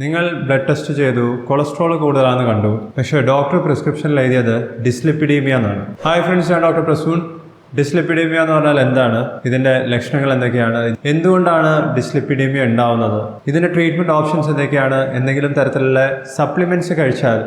നിങ്ങൾ blood test ചെയ്തു, cholesterol കൂടുതലാണെന്ന് കണ്ടു, പക്ഷേ ഡോക്ടർ പ്രിസ്ക്രിപ്ഷനിൽ എഴുതിയത് ഡിസ്ലിപ്പിഡീമിയ എന്നാണ്. ഹായ് ഫ്രണ്ട്സ്, ഞാൻ ഡോക്ടർ പ്രസൂൺ. ഡിസ്ലിപ്പിഡീമിയ എന്ന് പറഞ്ഞാൽ എന്താണ്, ഇതിന്റെ ലക്ഷണങ്ങൾ എന്തൊക്കെയാണ്, എന്തുകൊണ്ടാണ് ഡിസ്ലിപ്പിഡീമിയ ഉണ്ടാവുന്നത്, ഇതിന്റെ ട്രീറ്റ്മെന്റ് ഓപ്ഷൻസ് എന്തൊക്കെയാണ്, എന്തെങ്കിലും തരത്തിലുള്ള സപ്ലിമെന്റ്സ് കഴിച്ചാൽ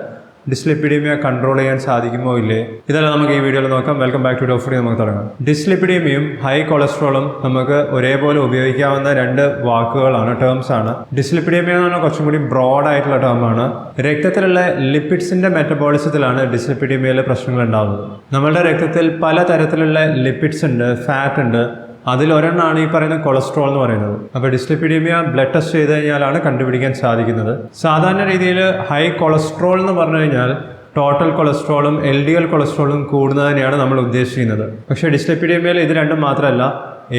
ഡിസ്ലിപ്പിഡീമിയ കൺട്രോൾ ചെയ്യാൻ സാധിക്കുമോ ഇല്ലേ, ഇതെല്ലാം നമുക്ക് ഈ വീഡിയോയിൽ നോക്കാം. Welcome back to doctor. നമുക്ക് തുടങ്ങാം. ഡിസ്ലിപ്പിഡീമിയയും ഹൈ കൊളസ്ട്രോളും നമുക്ക് ഒരേപോലെ ഉപയോഗിക്കാവുന്ന രണ്ട് വാക്കുകളാണ്, ടേംസ് ആണ്. ഡിസ്ലിപ്പിഡീമിയ എന്ന് പറഞ്ഞാൽ കുറച്ചും കൂടി ബ്രോഡ് ആയിട്ടുള്ള ടേമാണ്. രക്തത്തിലുള്ള ലിപ്പിഡ്സിന്റെ മെറ്റബോളിസത്തിലാണ് ഡിസ്ലിപ്പിഡീമിയയിൽ പ്രശ്നങ്ങൾ ഉണ്ടാകുന്നത്. നമ്മളുടെ രക്തത്തിൽ പലതരത്തിലുള്ള ലിപ്പിഡ്സ് ഉണ്ട്, ഫാറ്റ് ഉണ്ട്. അതിലൊരെണ്ണമാണ് ഈ പറയുന്ന കൊളസ്ട്രോൾ എന്ന് പറയുന്നത്. അപ്പോൾ ഡിസ്ലിപ്പിഡീമിയ ബ്ലഡ് ടെസ്റ്റ് ചെയ്ത് കഴിഞ്ഞാലാണ് കണ്ടുപിടിക്കാൻ സാധിക്കുന്നത്. സാധാരണ രീതിയിൽ ഹൈ കൊളസ്ട്രോൾ എന്ന് പറഞ്ഞു കഴിഞ്ഞാൽ ടോട്ടൽ കൊളസ്ട്രോളും LDL കൊളസ്ട്രോളും കൂടുന്നതിനെയാണ് നമ്മൾ ഉദ്ദേശിക്കുന്നത്. പക്ഷേ ഡിസ്ലിപ്പിഡീമിയയിൽ ഇത് രണ്ടും മാത്രമല്ല,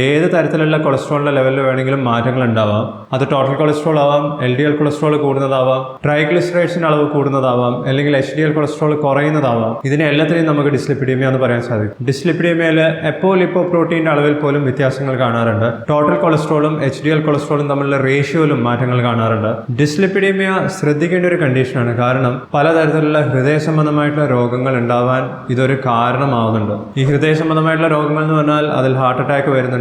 ഏത് തരത്തിലുള്ള കൊളസ്ട്രോളിൻ്റെ ലെവലിൽ വേണമെങ്കിലും മാറ്റങ്ങൾ ഉണ്ടാവാം. അത് ടോട്ടൽ കൊളസ്ട്രോൾ ആവാം, LDL കൊളസ്ട്രോൾ കൂടുന്നതാവാം, ട്രൈഗ്ലിസറൈഡ്സിൻ്റെ അളവ് കൂടുന്നതാവാം, അല്ലെങ്കിൽ HDL കൊളസ്ട്രോൾ കുറയുന്നതാവാം. ഇതിനെ എല്ലാത്തിനെയും നമുക്ക് ഡിസ്ലിപ്പിഡീമിയ എന്ന് പറയാൻ സാധിക്കും. ഡിസ്ലിപ്പിഡീമിയയിൽ എപ്പോലിപ്പോപ്രോട്ടീൻ്റെ അളവിൽ പോലും വ്യത്യാസങ്ങൾ കാണാറുണ്ട്. ടോട്ടൽ കൊളസ്ട്രോളും HDL കൊളസ്ട്രോളും തമ്മിലുള്ള റേഷ്യോയിലും മാറ്റങ്ങൾ കാണാറുണ്ട്. ഡിസ്ലിപ്പിഡീമിയ ശ്രദ്ധിക്കേണ്ട ഒരു കണ്ടീഷനാണ്, കാരണം പലതരത്തിലുള്ള ഹൃദയ സംബന്ധമായിട്ടുള്ള രോഗങ്ങൾ ഉണ്ടാവാൻ ഇതൊരു കാരണമാവുന്നുണ്ട്. ഈ ഹൃദയ സംബന്ധമായിട്ടുള്ള രോഗങ്ങൾ എന്ന് പറഞ്ഞാൽ അതിൽ ഹാർട്ട് അറ്റാക്ക് വരുന്നുണ്ട്,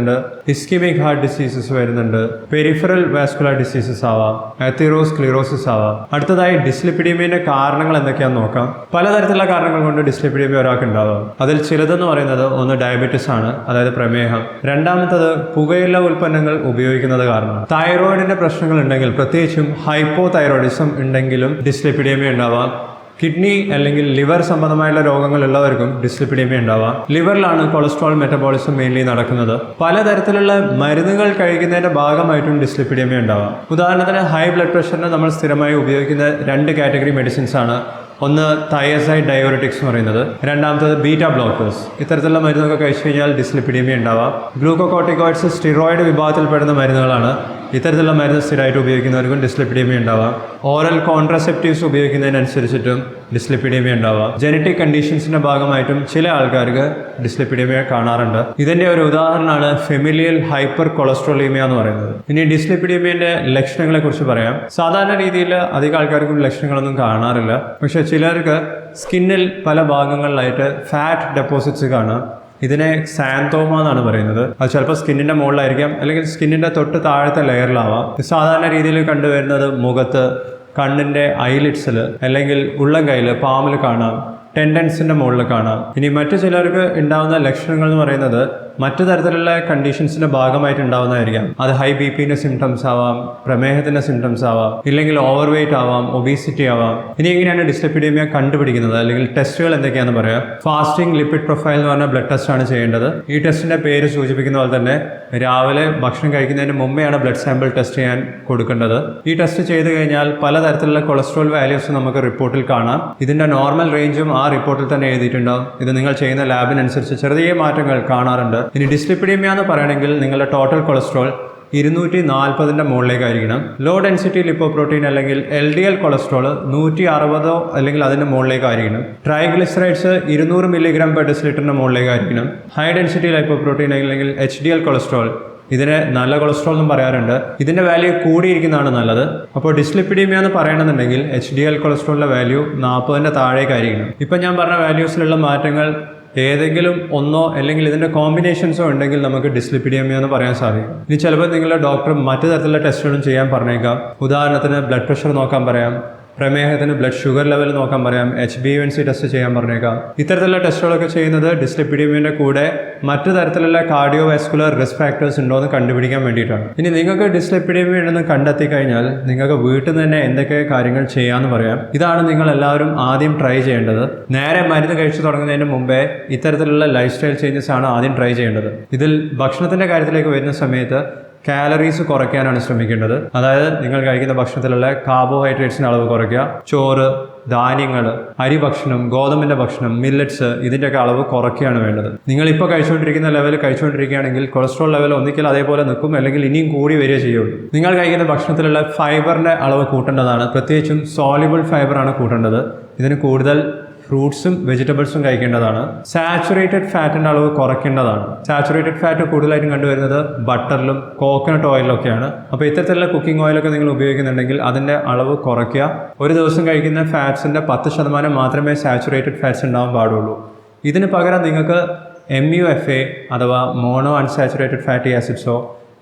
ഇസ്കെമിക് ഹാർട്ട് ഡിസീസസ് വരുന്നുണ്ട്, പെരിഫറൽ വാസ്കുലർ ഡിസീസസ് ആവാം, അതെറോസ്ക്ലിറോസിസ് ആവാം. അടുത്തതായി ഡിസ്ലിപ്പിഡീമിയന്റെ കാരണങ്ങൾ എന്തൊക്കെയാണെന്ന് നോക്കാം. പലതരത്തിലുള്ള കാരണങ്ങൾ കൊണ്ട് ഡിസ്ലിപ്പിഡീമിയ ഒരാൾക്ക് ഉണ്ടാവാം. അതിൽ ചിലതെന്ന് പറയുന്നത് ഒന്ന് ഡയബറ്റിസ് ആണ്, അതായത് പ്രമേഹം. രണ്ടാമത്തത് പുകയില ഉൽപ്പന്നങ്ങൾ ഉപയോഗിക്കുന്നത് കാരണമാണ്. തൈറോയിഡിന്റെ പ്രശ്നങ്ങൾ ഉണ്ടെങ്കിൽ, പ്രത്യേകിച്ചും ഹൈപ്പോ തൈറോയിഡിസം ഉണ്ടെങ്കിലും ഡിസ്ലിപ്പിഡീമിയ ഉണ്ടാവാം. കിഡ്നി അല്ലെങ്കിൽ ലിവർ സംബന്ധമായുള്ള രോഗങ്ങളുള്ളവർക്കും ഡിസ്ലിപ്പിഡീമിയ ഉണ്ടാവാം. ലിവറിലാണ് കൊളസ്ട്രോൾ മെറ്റബോളിസം മെയിൻലി നടക്കുന്നത്. പലതരത്തിലുള്ള മരുന്നുകൾ കഴിക്കുന്നതിന്റെ ഭാഗമായിട്ടും ഡിസ്ലിപ്പിഡീമിയ ഉണ്ടാവാം. ഉദാഹരണത്തിന് ഹൈ ബ്ലഡ് പ്രഷറിന് നമ്മൾ സ്ഥിരമായി ഉപയോഗിക്കുന്ന രണ്ട് കാറ്റഗറി മെഡിസിൻസ് ആണ്. ഒന്ന് തയസൈഡ് ഡയോറിറ്റിക്സ് എന്ന് പറയുന്നത്, രണ്ടാമത്തത് ബീറ്റ ബ്ലോക്കേഴ്സ്. ഇത്തരത്തിലുള്ള മരുന്നൊക്കെ കഴിച്ചു കഴിഞ്ഞാൽ ഡിസ്ലിപ്പിഡീമിയ ഉണ്ടാവാം. ഗ്ലൂക്കോകോർട്ടിക്കോയിഡ്സ് സ്റ്റിറോയിഡ് വിഭാഗത്തിൽപ്പെടുന്ന മരുന്നുകളാണ്. ഇത്തരത്തിലുള്ള മരുന്ന് സ്ഥിരമായിട്ട് ഉപയോഗിക്കുന്നവർക്കും ഡിസ്ലിപ്പിഡീമിയ ഉണ്ടാവാം. ഓറൽ കോൺട്രസെപ്റ്റീവ്സ് ഉപയോഗിക്കുന്നതിനനുസരിച്ചിട്ടും ഡിസ്ലിപ്പിഡീമിയ ഉണ്ടാവാം. ജനറ്റിക് കണ്ടീഷൻസിന്റെ ഭാഗമായിട്ടും ചില ആൾക്കാർക്ക് ഡിസ്ലിപ്പിഡീമിയ കാണാറുണ്ട്. ഇതിന്റെ ഒരു ഉദാഹരണമാണ് ഫെമിലിയൽ ഹൈപ്പർ കൊളസ്ട്രോളീമിയ എന്ന് പറയുന്നത്. ഇനി ഡിസ്ലിപ്പിഡീമിയന്റെ ലക്ഷണങ്ങളെ കുറിച്ച് പറയാം. സാധാരണ രീതിയിൽ അധികം ആൾക്കാർക്കും ലക്ഷണങ്ങളൊന്നും കാണാറില്ല, പക്ഷെ ചിലർക്ക് സ്കിന്നിൽ പല ഭാഗങ്ങളിലായിട്ട് ഫാറ്റ് ഡെപ്പോസിറ്റ്സ് കാണാം. ഇതിനെ സാന്തോമ എന്നാണ് പറയുന്നത്. അത് ചിലപ്പോൾ സ്കിന്നിന്റെ മുകളിലായിരിക്കാം, അല്ലെങ്കിൽ സ്കിന്നിന്റെ തൊട്ട് താഴത്തെ ലെയറിലാവാം. സാധാരണ രീതിയിൽ കണ്ടുവരുന്നത് മുഖത്ത്, കണ്ണിന്റെ ഐലിഡ്സിൽ, അല്ലെങ്കിൽ ഉള്ളം കൈയിൽ, പാമിൽ കാണാം, ടെൻഡൻസിന്റെ മുകളിൽ കാണാം. ഇനി മറ്റു ചിലർക്ക് ഉണ്ടാകുന്ന ലക്ഷണങ്ങൾ എന്ന് പറയുന്നത് മറ്റു തരത്തിലുള്ള കണ്ടീഷൻസിന്റെ ഭാഗമായിട്ട് ഉണ്ടാവുന്നതായിരിക്കാം. അത് ഹൈ BPന്റെ സിംറ്റംസ് ആവാം, പ്രമേഹത്തിന്റെ സിംറ്റംസ് ആവാം, ഇല്ലെങ്കിൽ ഓവർ വെയിറ്റ് ആവാം, ഒബീസിറ്റി ആവാം. ഇനി എങ്ങനെയാണ് ഡിസ്ലിപ്പിഡീമിയ കണ്ടുപിടിക്കുന്നത്, അല്ലെങ്കിൽ ടെസ്റ്റുകൾ എന്തൊക്കെയാണെന്ന് പറയാം. ഫാസ്റ്റിംഗ് ലിപ്പിഡ് പ്രൊഫൈൽ എന്ന് പറഞ്ഞ ബ്ലഡ് ടെസ്റ്റ് ആണ് ചെയ്യേണ്ടത്. ഈ ടെസ്റ്റിന്റെ പേര് സൂചിപ്പിക്കുന്ന പോലെ തന്നെ രാവിലെ ഭക്ഷണം കഴിക്കുന്നതിന് മുമ്പെയാണ് ബ്ലഡ് സാമ്പിൾ ടെസ്റ്റ് ചെയ്യാൻ കൊടുക്കേണ്ടത്. ഈ ടെസ്റ്റ് ചെയ്ത് കഴിഞ്ഞാൽ പലതരത്തിലുള്ള കൊളസ്ട്രോൾ വാല്യൂസ് നമുക്ക് റിപ്പോർട്ടിൽ കാണാം. ഇതിന്റെ നോർമൽ റേഞ്ചും ആ റിപ്പോർട്ടിൽ തന്നെ എഴുതിയിട്ടുണ്ടാവും. ഇത് നിങ്ങൾ ചെയ്യുന്ന ലാബിനനുസരിച്ച് ചെറിയ മാറ്റങ്ങൾ കാണാറുണ്ട്. ഇനി ഡിസ്ലിപ്പിഡീമിയ എന്ന് പറയണമെങ്കിൽ നിങ്ങളുടെ ടോട്ടൽ കൊളസ്ട്രോൾ 240 മുകളിലേക്കായിരിക്കണം. ലോ ഡെൻസിറ്റി ലിപ്പോപ്രോട്ടീൻ അല്ലെങ്കിൽ LDL കൊളസ്ട്രോൾ 160 അല്ലെങ്കിൽ അതിൻ്റെ മുകളിലേക്കായിരിക്കണം. ട്രൈഗ്ലിസറൈഡ്സ് 200 mg/dL മുകളിലേക്കായിരിക്കണം. ഹൈ ഡെൻസിറ്റി ലിപ്പോപ്രോട്ടീൻ അല്ലെങ്കിൽ HDL കൊളസ്ട്രോൾ, ഇതിനെ നല്ല കൊളസ്ട്രോൾ എന്നും പറയാറുണ്ട്. ഇതിന്റെ വാല്യൂ കൂടിയിരിക്കുന്നതാണ് നല്ലത്. അപ്പോൾ ഡിസ്ലിപ്പിഡീമിയ എന്ന് പറയണമെന്നുണ്ടെങ്കിൽ HDL കൊളസ്ട്രോളിന്റെ വാല്യൂ 40 താഴേക്കായിരിക്കണം. ഇപ്പം ഞാൻ പറഞ്ഞ വാല്യൂസിലുള്ള മാറ്റങ്ങൾ ഏതെങ്കിലും ഒന്നോ അല്ലെങ്കിൽ ഇതിന്റെ കോമ്പിനേഷൻസോ ഉണ്ടെങ്കിൽ നമുക്ക് ഡിസ്ലിപ്പിഡീമിയ എന്ന് പറയാൻ സാധിക്കും. ഇനി ചിലപ്പോൾ നിങ്ങളുടെ ഡോക്ടർ മറ്റു തരത്തിലുള്ള ടെസ്റ്റുകളും ചെയ്യാൻ പറഞ്ഞേക്കാം. ഉദാഹരണത്തിന് ബ്ലഡ് പ്രഷർ നോക്കാൻ പറയാം, പ്രമേഹത്തിന് ബ്ലഡ് ഷുഗർ ലെവൽ നോക്കാൻ പറയാം, HbA1c ടെസ്റ്റ് ചെയ്യാൻ പറഞ്ഞേക്കാം. ഇത്തരത്തിലുള്ള ടെസ്റ്റുകളൊക്കെ ചെയ്യുന്നത് ഡിസ്ലിപ്പിഡീമിയന്റെ കൂടെ മറ്റു തരത്തിലുള്ള കാർഡിയോ വാസ്കുലർ റിസ്ക് ഫാക്ടേഴ്സ് ഉണ്ടോ എന്ന് കണ്ടുപിടിക്കാൻ വേണ്ടിയിട്ടാണ്. ഇനി നിങ്ങൾക്ക് ഡിസ്ലിപ്പിഡീമിയ ഉണ്ടെന്ന് കണ്ടെത്തി കഴിഞ്ഞാൽ നിങ്ങൾക്ക് വീട്ടിൽ നിന്ന് തന്നെ എന്തൊക്കെ കാര്യങ്ങൾ ചെയ്യാമെന്ന് പറയാം. ഇതാണ് നിങ്ങൾ എല്ലാവരും ആദ്യം ട്രൈ ചെയ്യേണ്ടത്. നേരെ മരുന്ന് കഴിച്ചു തുടങ്ങുന്നതിന് മുമ്പേ ഇത്തരത്തിലുള്ള ലൈഫ് സ്റ്റൈൽ ചേഞ്ചസ് ആണ് ആദ്യം ട്രൈ ചെയ്യേണ്ടത്. ഇതിൽ ഭക്ഷണത്തിന്റെ കാര്യത്തിലേക്ക് വരുന്ന സമയത്ത് കാലറീസ് കുറയ്ക്കാനാണ് ശ്രമിക്കേണ്ടത്. അതായത് നിങ്ങൾ കഴിക്കുന്ന ഭക്ഷണത്തിലുള്ള കാർബോഹൈഡ്രേറ്റ്സിൻ്റെ അളവ് കുറയ്ക്കുക. ചോറ്, ധാന്യങ്ങൾ, അരി ഭക്ഷണം, ഗോതമ്പിൻ്റെ ഭക്ഷണം, മില്ലറ്റ്സ്, ഇതിൻ്റെയൊക്കെ അളവ് കുറയ്ക്കുകയാണ് വേണ്ടത്. നിങ്ങളിപ്പോൾ കഴിച്ചുകൊണ്ടിരിക്കുന്ന ലെവൽ കഴിച്ചുകൊണ്ടിരിക്കുകയാണെങ്കിൽ കൊളസ്ട്രോൾ ലെവൽ ഒന്നിക്കൽ അതേപോലെ നിൽക്കും, അല്ലെങ്കിൽ ഇനിയും കൂടി വരിക ചെയ്യുള്ളൂ. നിങ്ങൾ കഴിക്കുന്ന ഭക്ഷണത്തിലുള്ള ഫൈബറിൻ്റെ അളവ് കൂട്ടേണ്ടതാണ്. പ്രത്യേകിച്ചും സോളിബിൾ ഫൈബറാണ് കൂട്ടേണ്ടത്. ഇതിന് കൂടുതൽ ഫ്രൂട്ട്സും വെജിറ്റബിൾസും കഴിക്കേണ്ടതാണ്. സാച്ചുറേറ്റഡ് ഫാറ്റിൻ്റെ അളവ് കുറയ്ക്കേണ്ടതാണ്. സാച്ചുറേറ്റഡ് ഫാറ്റ് കൂടുതലായിട്ടും കണ്ടുവരുന്നത് ബട്ടറിലും കോക്കനട്ട് ഓയിലൊക്കെയാണ്. അപ്പോൾ ഇത്തരത്തിലുള്ള കുക്കിംഗ് ഓയിലൊക്കെ നിങ്ങൾ ഉപയോഗിക്കുന്നുണ്ടെങ്കിൽ അതിൻ്റെ അളവ് കുറയ്ക്കുക. ഒരു ദിവസം കഴിക്കുന്ന ഫാറ്റ്സിൻ്റെ 10% മാത്രമേ സാച്ചുറേറ്റഡ് ഫാറ്റ്സ് ഉണ്ടാവാൻ പാടുള്ളൂ. ഇതിന് പകരം നിങ്ങൾക്ക് MUFA അഥവാ മോണോ അൺസാച്ചുറേറ്റഡ് ഫാറ്റി ആസിഡ്സോ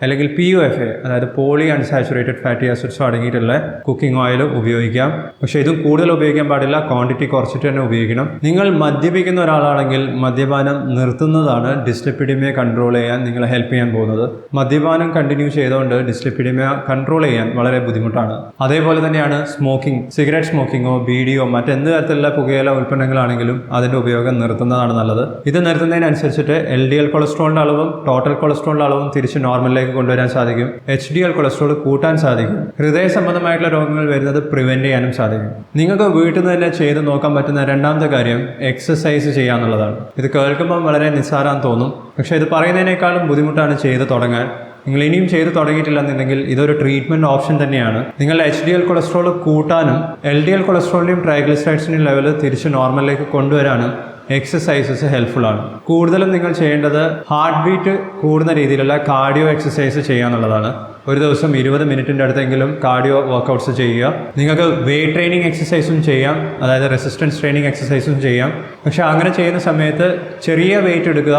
അല്ലെങ്കിൽ PUFA അതായത് പോളി അൺസാച്ചുറേറ്റഡ് ഫാറ്റി ആസിഡ്സോ അടങ്ങിയിട്ടുള്ള കുക്കിംഗ് ഓയിൽ ഉപയോഗിക്കാം. പക്ഷേ ഇതും കൂടുതൽ ഉപയോഗിക്കാൻ പാടില്ല, ക്വാണ്ടിറ്റി കുറച്ചിട്ട് തന്നെ ഉപയോഗിക്കണം. നിങ്ങൾ മദ്യപിക്കുന്ന ഒരാളാണെങ്കിൽ മദ്യപാനം നിർത്തുന്നതാണ് ഡിസ്ലിപ്പിഡീമിയ കൺട്രോൾ ചെയ്യാൻ നിങ്ങളെ ഹെൽപ്പ് ചെയ്യാൻ പോകുന്നത്. മദ്യപാനം കണ്ടിന്യൂ ചെയ്തുകൊണ്ട് ഡിസ്ലിപ്പിഡീമിയ കൺട്രോൾ ചെയ്യാൻ വളരെ ബുദ്ധിമുട്ടാണ്. അതേപോലെ തന്നെയാണ് സ്മോക്കിംഗ്. സിഗരറ്റ് സ്മോക്കിങ്ങോ ബീഡിയോ മറ്റെന്ത് തരത്തിലുള്ള പുകയില ഉൽപ്പന്നങ്ങളാണെങ്കിലും അതിൻ്റെ ഉപയോഗം നിർത്തുന്നതാണ് നല്ലത്. ഇത് നിർത്തുന്നതിനനുസരിച്ചിട്ട് LDL കൊളസ്ട്രോളിൻ്റെ അളവും ടോട്ടൽ കൊളസ്ട്രോളിൻ്റെ അളവും തിരിച്ച് നോർമലിലേക്ക് കൊണ്ടുവരാൻ സാധിക്കും. HDL കൊളസ്ട്രോൾ കൂട്ടാൻ സാധിക്കും. ഹൃദയ സംബന്ധമായിട്ടുള്ള രോഗങ്ങൾ വരുന്നത് പ്രിവെന്റ് ചെയ്യാനും സാധിക്കും. നിങ്ങൾക്ക് വീട്ടിൽ നിന്ന് തന്നെ ചെയ്ത് നോക്കാൻ പറ്റുന്ന രണ്ടാമത്തെ കാര്യം എക്സസൈസ് ചെയ്യാന്നുള്ളതാണ്. ഇത് കേൾക്കുമ്പോൾ വളരെ നിസ്സാരാന്ന് തോന്നും, പക്ഷേ ഇത് പറയുന്നതിനേക്കാളും ബുദ്ധിമുട്ടാണ് ചെയ്ത് തുടങ്ങാൻ. നിങ്ങൾ ഇനിയും ചെയ്ത് തുടങ്ങിയിട്ടില്ലെന്നുണ്ടെങ്കിൽ ഇതൊരു ട്രീറ്റ്മെൻറ്റ് ഓപ്ഷൻ തന്നെയാണ്. നിങ്ങളുടെ HDL കൊളസ്ട്രോൾ കൂട്ടാനും LDL കൊളസ്ട്രോളിൻ്റെയും ട്രൈഗ്ലിസറൈഡ്സിൻ്റെയും ലെവൽ തിരിച്ച് നോർമലിലേക്ക് കൊണ്ടുവരാനും എക്സസൈസസ് ഹെൽപ്ഫുൾ ആണ്. കൂടുതലും നിങ്ങൾ ചെയ്യേണ്ടത് ഹാർട്ട് ബീറ്റ് കൂടുന്ന രീതിയിലുള്ള കാർഡിയോ എക്സസൈസ് ചെയ്യാന്നുള്ളതാണ്. ഒരു ദിവസം 20 മിനിറ്റിൻ്റെ അടുത്തെങ്കിലും കാർഡിയോ വർക്കൗട്ട്സ് ചെയ്യുക. നിങ്ങൾക്ക് വെയ്റ്റ് ട്രെയിനിങ് എക്സസൈസും ചെയ്യാം, അതായത് റെസിസ്റ്റൻസ് ട്രെയിനിങ് എക്സസൈസും ചെയ്യാം. പക്ഷേ അങ്ങനെ ചെയ്യുന്ന സമയത്ത് ചെറിയ വെയിറ്റ് എടുക്കുക,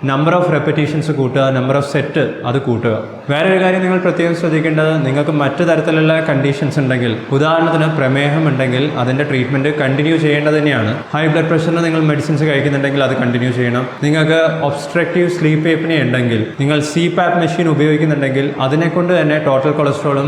നമ്പർ ഓഫ് റെപ്പറ്റീഷൻസ് കൂട്ടുക, നമ്പർ ഓഫ് സെറ്റ് അത് കൂട്ടുക. വേറൊരു കാര്യം നിങ്ങൾ പ്രത്യേകം ശ്രദ്ധിക്കേണ്ടത്, നിങ്ങൾക്ക് മറ്റു തരത്തിലുള്ള കണ്ടീഷൻസ് ഉണ്ടെങ്കിൽ, ഉദാഹരണത്തിന് പ്രമേഹം ഉണ്ടെങ്കിൽ അതിൻ്റെ ട്രീറ്റ്മെൻറ്റ് കണ്ടിന്യൂ ചെയ്യേണ്ടത് തന്നെയാണ്. ഹൈ ബ്ലഡ് പ്രഷറിന് നിങ്ങൾ മെഡിസിൻസ് കഴിക്കുന്നുണ്ടെങ്കിൽ അത് കണ്ടിന്യൂ ചെയ്യണം. നിങ്ങൾക്ക് ഒബ്സ്ട്രക്റ്റീവ് സ്ലീപ്പ് ഏപ്നിയ ഉണ്ടെങ്കിൽ, നിങ്ങൾ CPAP മെഷീൻ ഉപയോഗിക്കുന്നുണ്ടെങ്കിൽ അതിനെക്കൊണ്ട് തന്നെ ടോട്ടൽ കൊളസ്ട്രോളും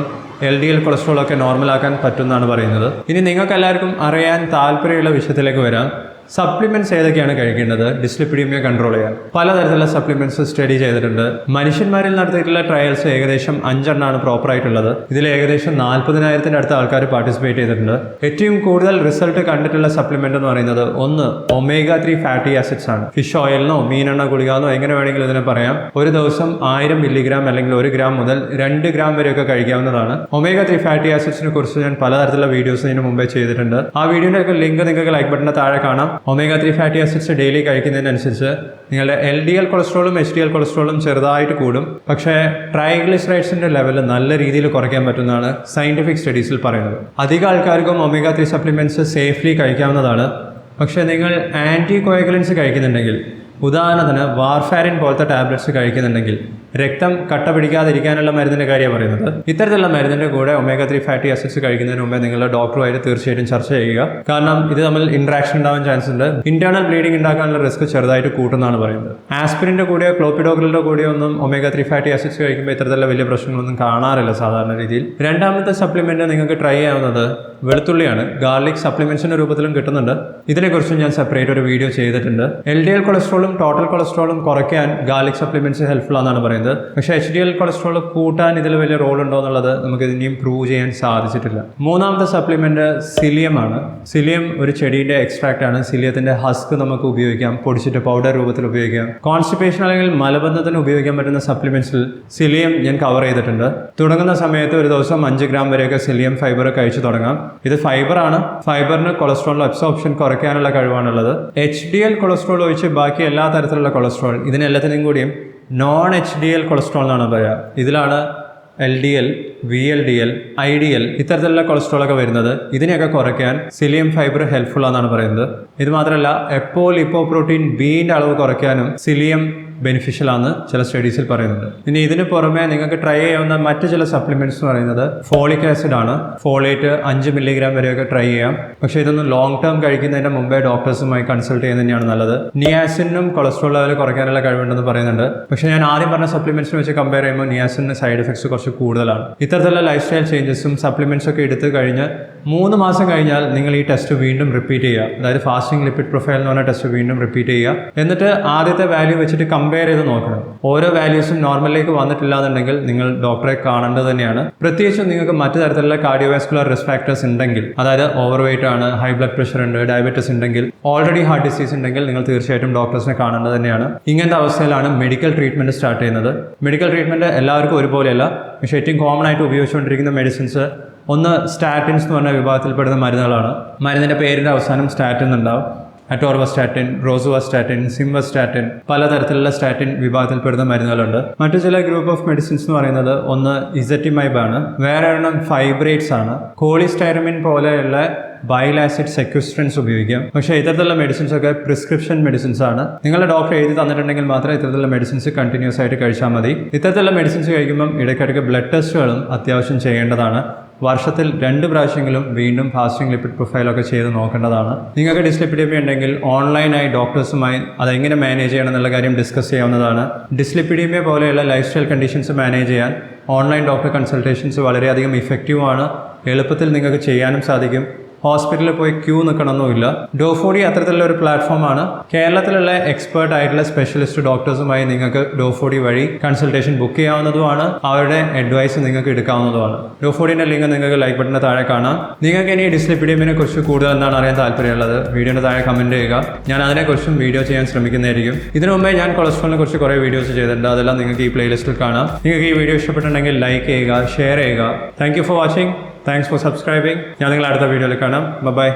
LDL കൊളസ്ട്രോളൊക്കെ നോർമലാക്കാൻ പറ്റുമെന്നാണ് പറയുന്നത്. ഇനി നിങ്ങൾക്ക് എല്ലാവർക്കും അറിയാൻ താല്പര്യമുള്ള വിഷയത്തിലേക്ക് വരാം. സപ്ലിമെന്റ്സ് ഏതൊക്കെയാണ് കഴിക്കേണ്ടത് ഡിസ്ലിപ്പിഡീമിയ കൺട്രോൾ ചെയ്യാൻ? പലതരത്തിലുള്ള സപ്ലിമെന്റ്സ് സ്റ്റഡി ചെയ്തിട്ടുണ്ട്. മനുഷ്യന്മാരിൽ നടത്തിയിട്ടുള്ള ട്രയൽസ് ഏകദേശം 5 എണ്ണമാണ് പ്രോപ്പർ ആയിട്ടുള്ളത്. ഇതിൽ ഏകദേശം 40,000 അടുത്ത ആൾക്കാർ പാർട്ടിസിപ്പേറ്റ് ചെയ്തിട്ടുണ്ട്. ഏറ്റവും കൂടുതൽ റിസൾട്ട് കണ്ടിട്ടുള്ള സപ്ലിമെന്റ് എന്ന് പറയുന്നത് ഒന്ന് omega-3 ഫാറ്റി ആസിഡ്സ് ആണ്. ഫിഷ് ഓയിലിനോ മീനെണ്ണ ഗുളികന്നോ എങ്ങനെ വേണമെങ്കിലും ഇതിനെ പറയാം. ഒരു ദിവസം 1000 മില്ലിഗ്രാം അല്ലെങ്കിൽ 1 ഗ്രാം മുതൽ 2 ഗ്രാം വരെയൊക്കെ കഴിക്കാവുന്നതാണ്. omega-3 ഫാറ്റി ആസിഡ്സിനെ കുറിച്ച് ഞാൻ പലതരത്തിലുള്ള വീഡിയോസ് ഇതിന് മുമ്പേ ചെയ്തിട്ടുണ്ട്. ആ വീഡിയോയുടെ ഒക്കെ ലിങ്ക് നിങ്ങൾക്ക് ലൈക്ക് ബട്ടണിന് താഴെ കാണാം. omega-3 ഫാറ്റി ആസിഡ്സ് ഡെയിലി കഴിക്കുന്നതിനനുസരിച്ച് നിങ്ങളുടെ LDL കൊളസ്ട്രോളും HDL കൊളസ്ട്രോളും ചെറുതായിട്ട് കൂടും. പക്ഷേ ട്രൈഗ്ലിസറൈഡ്സിന്റെ ലെവൽ നല്ല രീതിയിൽ കുറയ്ക്കാൻ പറ്റുന്നതാണ് സയന്റിഫിക് സ്റ്റഡീസിൽ പറയുന്നത്. അധികം ആൾക്കാർക്കും omega-3 സപ്ലിമെന്റ്സ് സേഫ്ലി കഴിക്കാവുന്നതാണ്. പക്ഷേ നിങ്ങൾ ആൻറ്റി കോയഗുലൻസ് കഴിക്കുന്നുണ്ടെങ്കിൽ, ഉദാഹരണത്തിന് വാർഫാരിൻ പോലത്തെ ടാബ്ലറ്റ്സ് കഴിക്കുന്നുണ്ടെങ്കിൽ, രക്തം കട്ട പിടിക്കാതിരിക്കാനുള്ള മരുന്നിൻ്റെ കാര്യമാണ് പറയുന്നത്. ഇത്തരത്തിലുള്ള മരുന്നിൻ്റെ കൂടെ omega-3 ഫാറ്റി ആസിഡ്സ് കഴിക്കുന്നതിന് മുമ്പേ നിങ്ങളുടെ ഡോക്ടറുമായിട്ട് തീർച്ചയായിട്ടും ചർച്ച ചെയ്യുക. കാരണം ഇത് തമ്മിൽ ഇൻട്രാക്ഷൻ ഉണ്ടാവാൻ ചാൻസ് ഉണ്ട്. ഇന്റേണൽ ബ്ലീഡിംഗ് ഉണ്ടാക്കാനുള്ള റിസ്ക് ചെറുതായിട്ട് കൂട്ടുന്നതാണ് പറയുന്നത്. ആസ്പിരിൻ്റെ കൂടെയോ ക്ലോപ്പിഡോഗ്രിലിൻ്റെ കൂടെയോ ഒന്നും omega-3 ഫാറ്റി ആസിഡ്സ് കഴിക്കുമ്പോൾ ഇത്തരത്തിലുള്ള വലിയ പ്രശ്നങ്ങളൊന്നും കാണാറില്ല സാധാരണ രീതിയിൽ. രണ്ടാമത്തെ സപ്ലിമെന്റ് നിങ്ങൾക്ക് ട്രൈ ചെയ്യാവുന്നത് വെളുത്തുള്ളിയാണ്. ഗാർലിക് സപ്ലിമെന്റ്സിന്റെ രൂപത്തിലും കിട്ടുന്നുണ്ട്. ഇതിനെക്കുറിച്ചും ഞാൻ സെപ്പറേറ്റ് ഒരു വീഡിയോ ചെയ്തിട്ടുണ്ട്. LDL കൊളസ്ട്രോളും ടോട്ടൽ കൊളസ്ട്രോളും കുറയ്ക്കാൻ ഗാർലിക് സപ്ലിമെന്റ്സ് ഹെൽപ്ഫുൾ ആണെന്നാണ് പറയുന്നത്. പക്ഷേ HDL കൊളസ്ട്രോൾ കൂട്ടാൻ ഇതിൽ വലിയ റോൾ ഉണ്ടോ എന്നുള്ളത് നമുക്ക് ഇനിയും പ്രൂവ് ചെയ്യാൻ സാധിച്ചിട്ടില്ല. മൂന്നാമത്തെ സപ്ലിമെന്റ് സിലിയം ആണ്. സിലിയം ഒരു ചെടിയുടെ എക്സ്ട്രാക്ട് ആണ്. സിലിയത്തിന്റെ ഹസ്ക് നമുക്ക് ഉപയോഗിക്കാം, പൊടിച്ചിട്ട് പൗഡർ രൂപത്തിൽ ഉപയോഗിക്കാം. കോൺസ്റ്റിപ്പേഷൻ അല്ലെങ്കിൽ മലബന്ധത്തിന് ഉപയോഗിക്കാൻ പറ്റുന്ന സപ്ലിമെന്റ്സിൽ സിലിയം ഞാൻ കവർ ചെയ്തിട്ടുണ്ട്. തുടങ്ങുന്ന സമയത്ത് ഒരു ദിവസം 5 ഗ്രാം വരെയൊക്കെ സിലിയം ഫൈബർ കഴിച്ചു തുടങ്ങാം. ഇത് ഫൈബറാണ്. ഫൈബറിന് കൊളസ്ട്രോൾ അബ്സോർപ്ഷൻ കുറയ്ക്കാനുള്ള കഴിവാണുള്ളത്. HDL കൊളസ്ട്രോൾ ഒഴിച്ച് ബാക്കി എല്ലാ തരത്തിലുള്ള കൊളസ്ട്രോൾ, ഇതിനെല്ലാത്തിനും കൂടിയും non-HDL കൊളസ്ട്രോൾ എന്നാണ് പറയുക. ഇതിലാണ് LDL, VLDL, IDL ഇത്തരത്തിലുള്ള കൊളസ്ട്രോളൊക്കെ വരുന്നത്. ഇതിനെയൊക്കെ കുറയ്ക്കാൻ സിലിയം ഫൈബർ ഹെൽപ്ഫുൾ ആണെന്നാണ് പറയുന്നത്. ഇത് മാത്രമല്ല എപ്പോലിപ്പോപ്രോട്ടീൻ ബിന്റെ അളവ് കുറയ്ക്കാനും സിലിയം ബെനിഫിഷ്യൽ ആണ് ചില സ്റ്റഡീസിൽ പറയുന്നുണ്ട്. ഇനി ഇതിന് പുറമെ നിങ്ങൾക്ക് ട്രൈ ചെയ്യാവുന്ന മറ്റ് ചില സപ്ലിമെന്റ്സ് എന്ന് പറയുന്നത് ഫോളിക് ആസിഡ് ആണ്. ഫോളേറ്റ് 5 മില്ലിഗ്രാം വരെയൊക്കെ ട്രൈ ചെയ്യാം. പക്ഷേ ഇതൊന്നും ലോങ് ടേം കഴിക്കുന്നതിന് മുമ്പേ ഡോക്ടേഴ്സുമായി കൺസൾട്ട് ചെയ്യുന്നത് തന്നെയാണ് നല്ലത്. നിയാസിനും കൊളസ്ട്രോൾ ലെവൽ കുറയ്ക്കാനുള്ള കഴിവുണ്ടെന്ന് പറയുന്നുണ്ട്. പക്ഷേ ഞാൻ ആദ്യം പറഞ്ഞ സപ്ലിമെന്റ്സിനെ വെച്ച് കമ്പയർ ചെയ്യുമ്പോൾ നിയാസിന് സൈഡ് എഫക്ട്സ് കുറച്ച് കൂടുതലാണ്. ഇത്തരത്തിലുള്ള ലൈഫ് സ്റ്റൈൽ ചേഞ്ചസും സപ്ലിമെന്റ്സ് ഒക്കെ എടുത്തു കഴിഞ്ഞ് 3 മാസം കഴിഞ്ഞാൽ നിങ്ങൾ ഈ ടെസ്റ്റ് വീണ്ടും റിപ്പീറ്റ് ചെയ്യുക. അതായത് ഫാസ്റ്റിംഗ് ലിപ്പിഡ് പ്രൊഫൈൽ എന്ന് പറഞ്ഞ ടെസ്റ്റ് വീണ്ടും റിപ്പീറ്റ് ചെയ്യുക. എന്നിട്ട് ആദ്യത്തെ വാല്യൂ വെച്ചിട്ട് കമ്പയർ ചെയ്ത് നോക്കണം. ഓരോ വാല്യൂസും നോർമലിലേക്ക് വന്നിട്ടില്ല എന്നുണ്ടെങ്കിൽ നിങ്ങൾ ഡോക്ടറെ കാണേണ്ടത് തന്നെയാണ്. പ്രത്യേകിച്ചും നിങ്ങൾക്ക് മറ്റു തരത്തിലുള്ള കാർഡിയോവാസ്കുലർ റിസ്ക് ഫാക്ടേഴ്സ് ഉണ്ടെങ്കിൽ, അതായത് ഓവർ വെയിറ്റ് ആണ്, ഹൈ ബ്ലഡ് പ്രഷർ ഉണ്ട്, ഡയബറ്റിസ് ഉണ്ടെങ്കിൽ, ഓൾറെഡി ഹാർട്ട് ഡിസീസ് ഉണ്ടെങ്കിൽ നിങ്ങൾ തീർച്ചയായിട്ടും ഡോക്ടേഴ്സിനെ കാണേണ്ടത് തന്നെയാണ്. ഇങ്ങനത്തെ അവസ്ഥയിലാണ് മെഡിക്കൽ ട്രീറ്റ്മെന്റ് സ്റ്റാർട്ട് ചെയ്യുന്നത്. മെഡിക്കൽ ട്രീറ്റ്മെന്റ് എല്ലാവർക്കും ഒരുപോലെയല്ല. പക്ഷേ ഏറ്റവും കോമൺ ആയിട്ട് ഉപയോഗിച്ചുകൊണ്ടിരിക്കുന്ന മെഡിസിൻസ് ഒന്ന് സ്റ്റാറ്റിൻസ് എന്ന് പറഞ്ഞ വിഭാഗത്തിൽപ്പെടുന്ന മരുന്നുകളാണ്. മരുന്നിൻ്റെ പേരിൻ്റെ അവസാനം സ്റ്റാറ്റിൻ ഉണ്ടാവും. അറ്റോർവസ്റ്റാറ്റിൻ, റോസുവാസ്റ്റാറ്റിൻ, സിംവസ്റ്റാറ്റിൻ, പലതരത്തിലുള്ള സ്റ്റാറ്റിൻ വിഭാഗത്തിൽപ്പെടുന്ന മരുന്നുകളുണ്ട്. മറ്റു ചില ഗ്രൂപ്പ് ഓഫ് മെഡിസിൻസ് എന്ന് പറയുന്നത് ഒന്ന് ഇസറ്റിമൈബ് ആണ്, വേറെ ഒരെണ്ണം ഫൈബ്രേറ്റ്സ് ആണ്. കോളിസ്റ്റൈറമിൻ പോലെയുള്ള ബൈൽ ആസിഡ് സെക്വിസ്ട്രൻസ് ഉപയോഗിക്കാം. പക്ഷേ ഇത്തരത്തിലുള്ള മെഡിസിൻസ് ഒക്കെ പ്രിസ്ക്രിപ്ഷൻ മെഡിസിൻസ് ആണ്. നിങ്ങളുടെ ഡോക്ടർ എഴുതി തന്നിട്ടുണ്ടെങ്കിൽ മാത്രമേ ഇത്തരത്തിലുള്ള മെഡിസിൻസ് കണ്ടിന്യൂസ് ആയിട്ട് കഴിച്ചാൽ മതി. ഇത്തരത്തിലുള്ള മെഡിസിൻസ് കഴിക്കുമ്പം ഇടയ്ക്കിടയ്ക്ക് ബ്ലഡ് ടെസ്റ്റുകളും അത്യാവശ്യം ചെയ്യേണ്ടതാണ്. വർഷത്തിൽ 2 പ്രാവശ്യമെങ്കിലും വീണ്ടും ഫാസ്റ്റിംഗ് ലിപ്പിഡ് പ്രൊഫൈലൊക്കെ ചെയ്ത് നോക്കേണ്ടതാണ്. നിങ്ങൾക്ക് ഡിസ്ലിപ്പിഡീമിയ ഉണ്ടെങ്കിൽ ഓൺലൈനായി ഡോക്ടേഴ്സുമായി അതെങ്ങനെ മാനേജ് ചെയ്യണം എന്നുള്ള കാര്യം ഡിസ്കസ് ചെയ്യാവുന്നതാണ്. ഡിസ്ലിപ്പിഡീമിയ പോലെയുള്ള ലൈഫ് സ്റ്റൈൽ കണ്ടീഷൻസ് മാനേജ് ചെയ്യാൻ ഓൺലൈൻ ഡോക്ടർ കൺസൾട്ടേഷൻസ് വളരെയധികം ഇഫക്റ്റീവാണ്. എളുപ്പത്തിൽ നിങ്ങൾക്ക് ചെയ്യാനും സാധിക്കും. ഹോസ്പിറ്റലിൽ പോയി ക്യൂ നിൽക്കണമെന്നുമില്ല. ഡോഫോഡി അത്തരത്തിലുള്ള ഒരു പ്ലാറ്റ്ഫോമാണ്. കേരളത്തിലുള്ള എക്സ്പേർട്ട് ആയിട്ടുള്ള സ്പെഷ്യലിസ്റ്റ് ഡോക്ടേഴ്സുമായി നിങ്ങൾക്ക് ഡോഫോഡി വഴി കൺസൾട്ടേഷൻ ബുക്ക് ചെയ്യാവുന്നതുമാണ്. അവരുടെ അഡ്വൈസ് നിങ്ങൾക്ക് എടുക്കാവുന്നതുമാണ്. ഡോഫോഡിൻ്റെ ലിങ്ക് നിങ്ങൾക്ക് ലൈക്ക് ബട്ടൻ്റെ താഴെ കാണാം. നിങ്ങൾക്ക് ഇനി ഡിസ്ലിപ്പിഡീമിനെ കുറിച്ച് കൂടുതൽ എന്താണ് അറിയാൻ താല്പര്യമുള്ളത് വീഡിയോയുടെ താഴെ കമൻറ്റ് ചെയ്യുക. ഞാൻ അതിനെക്കുറിച്ചും വീഡിയോ ചെയ്യാൻ ശ്രമിക്കുന്നതായിരിക്കും. ഇതിനു മുമ്പേ ഞാൻ കൊളസ്ട്രോളിനെ കുറിച്ച് കുറേ വീഡിയോസ് ചെയ്തിട്ടുണ്ട്. അതെല്ലാം നിങ്ങൾക്ക് ഈ പ്ലേലിസ്റ്റിൽ കാണാം. നിങ്ങൾക്ക് ഈ വീഡിയോ ഇഷ്ടപ്പെട്ടിട്ടുണ്ടെങ്കിൽ ലൈക്ക് ചെയ്യുക, ഷെയർ ചെയ്യുക. Thank you for watching. Thanks for subscribing. ഞാൻ നിങ്ങളെ അടുത്ത വീഡിയോയിൽ കാണാം. ബൈ.